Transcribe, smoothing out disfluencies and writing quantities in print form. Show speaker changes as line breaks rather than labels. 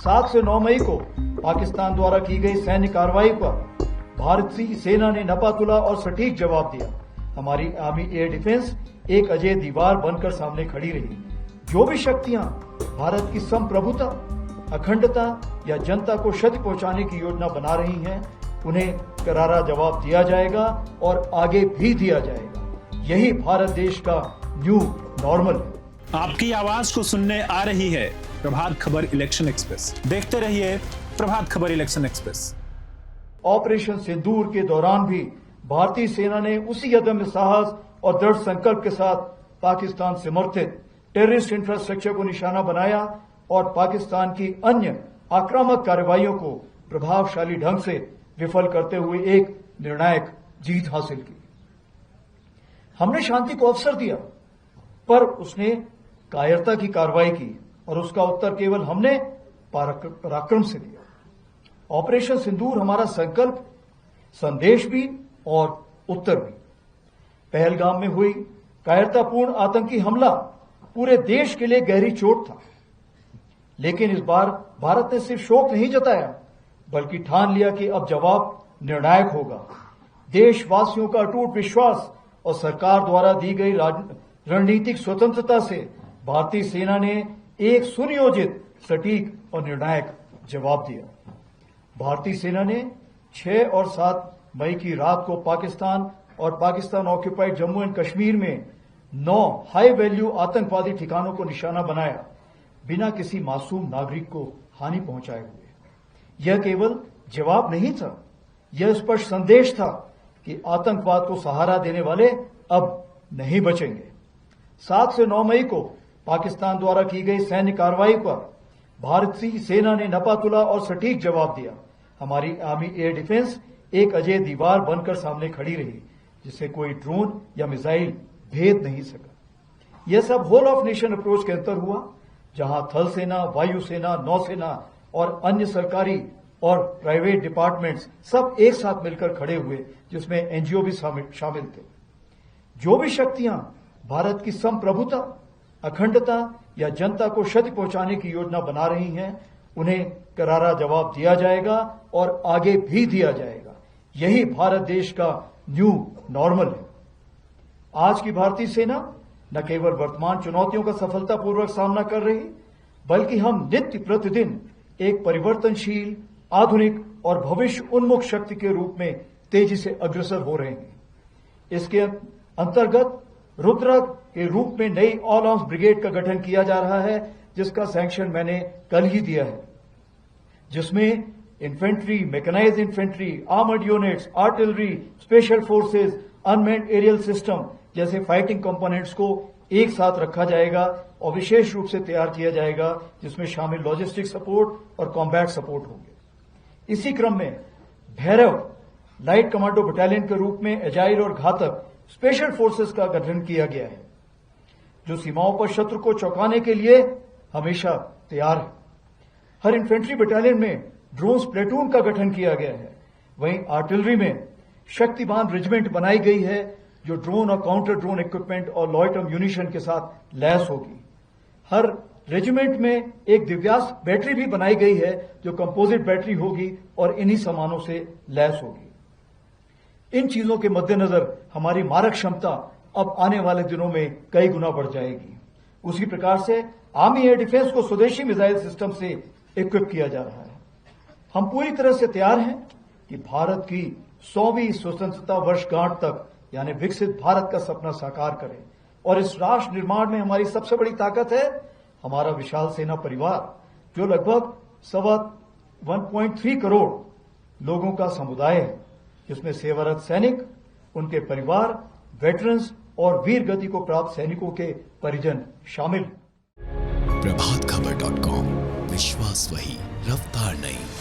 7 से 9 मई को पाकिस्तान द्वारा की गई सैन्य कार्रवाई पर भारतीय सेना ने नपातुला और सटीक जवाब दिया। हमारी आर्मी एयर डिफेंस एक अजय दीवार बनकर सामने खड़ी रही। जो भी शक्तियां भारत की संप्रभुता, अखंडता या जनता को क्षति पहुंचाने की योजना बना रही हैं, उन्हें करारा जवाब दिया जाएगा और आगे भी दिया जाएगा। यही भारत देश का न्यू नॉर्मल है।
आपकी आवाज को सुनने आ रही है प्रभात खबर इलेक्शन एक्सप्रेस। देखते रहिए Prabhat Khabar election express.
Operation सिंदूर के दौरान भी भारतीय सेना ने उसी अदम्य साहस और दृढ़ संकल्प के साथ पाकिस्तान समर्थित टेररिस्ट इंफ्रास्ट्रक्चर को निशाना बनाया और पाकिस्तान की अन्य आक्रामक कार्रवाइयों को प्रभावशाली ढंग से विफल करते हुए एक निर्णायक जीत हासिल की। हमने शांति को अवसर दिया, पर उसने कायरता की कार्रवाई की और उसका उत्तर केवल हमने पराक्रम से दिया। ऑपरेशन सिंदूर हमारा संकल्प, संदेश भी और उत्तर भी। पहलगाम में हुई कायरतापूर्ण आतंकी हमला पूरे देश के लिए गहरी चोट था, लेकिन इस बार भारत ने सिर्फ शोक नहीं जताया, बल्कि ठान लिया कि अब जवाब निर्णायक होगा। देशवासियों का अटूट विश्वास और सरकार द्वारा दी गई रणनीतिक स्वतंत्रता से भारतीय सेना ने एक सुनियोजित, सटीक और निर्णायक जवाब दिया। भारतीय सेना ने 6 और 7 मई की रात को पाकिस्तान और पाकिस्तान ऑक्यूपाइड जम्मू एंड कश्मीर में 9 हाई वैल्यू आतंकवादी ठिकानों को निशाना बनाया, बिना किसी मासूम नागरिक को हानि पहुंचाए हुए। यह केवल जवाब नहीं था, यह स्पष्ट संदेश था कि आतंकवाद को सहारा देने वाले अब नहीं बचेंगे। 7 से 9 मई को पाकिस्तान द्वारा की गई सैन्य कार्रवाई पर भारतीय सेना ने नपातुला और सटीक जवाब दिया। हमारी आर्मी एयर डिफेंस एक अजय दीवार बनकर सामने खड़ी रही, जिसे कोई ड्रोन या मिसाइल भेद नहीं सका। यह सब होल ऑफ नेशन अप्रोच के अंतर हुआ, जहां थल सेना, वायुसेना, नौसेना और अन्य सरकारी और प्राइवेट डिपार्टमेंट्स सब एक साथ मिलकर खड़े हुए, जिसमें एनजीओ भी शामिल थे। जो भी शक्तियां भारत की संप्रभुता, अखंडता या जनता को क्षति पहुंचाने की योजना बना रही हैं, उन्हें करारा जवाब दिया जाएगा और आगे भी दिया जाएगा। यही भारत देश का न्यू नॉर्मल है। आज की भारतीय सेना न केवल वर्तमान चुनौतियों का सफलतापूर्वक सामना कर रही, बल्कि हम नित्य प्रतिदिन एक परिवर्तनशील, आधुनिक और भविष्य उन्मुख शक्ति के रूप में तेजी से अग्रसर हो रहे हैं। इसके अंतर्गत रुद्र के रूप में नई ऑल आर्म्स ब्रिगेड का गठन किया जा रहा है, जिसका सैंक्शन मैंने कल ही दिया है, जिसमें infantry, mechanised infantry, armoured units, artillery, special forces, unmanned aerial system जैसे फाइटिंग कंपोनेंट्स को एक साथ रखा जाएगा और विशेष रूप से तैयार किया जाएगा, जिसमें शामिल लॉजिस्टिक सपोर्ट और कॉम्बैट सपोर्ट होंगे। इसी क्रम में भैरव लाइट कमांडो बटालियन के रूप में एजाइल और घातक स्पेशल फोर्सेस का गठन किया गया है, जो सीमाओं पर शत्रु को चौंकाने के लिए हमेशा तैयार है। हर इन्फेंट्री बटालियन में ड्रोन प्लेटून का गठन किया गया है। वहीं आर्टिलरी में शक्तिमान रेजिमेंट बनाई गई है, जो ड्रोन और काउंटर ड्रोन इक्विपमेंट और लॉयटर म्यूनिशन के साथ लैस होगी। हर रेजिमेंट में एक दिव्यास्त्र बैटरी भी बनाई गई है, जो कंपोजिट बैटरी होगी और इन्हीं सामानों से लैस होगी। इन चीजों के मद्देनजर हमारी मारक क्षमता अब आने वाले दिनों में कई गुना बढ़ जाएगी। उसी प्रकार से आर्मी एयर डिफेंस को स्वदेशी मिसाइल सिस्टम से इक्विप किया जा रहा है। हम पूरी तरह से तैयार हैं कि भारत की 100वीं स्वतंत्रता वर्षगांठ तक, यानी विकसित भारत का सपना साकार करें। और इस राष्ट्र निर्माण में हमारी सबसे बड़ी ताकत है हमारा विशाल सेना परिवार, जो लगभग 1.3 करोड़ लोगों का समुदाय है, जिसमें सेवारत सैनिक, उनके परिवार, वेटरन्स और वीर गति को प्राप्त सैनिकों के परिजन शामिल हैं।
प्रभातखबर.com, विश्वास वही, रफ्तार नहीं।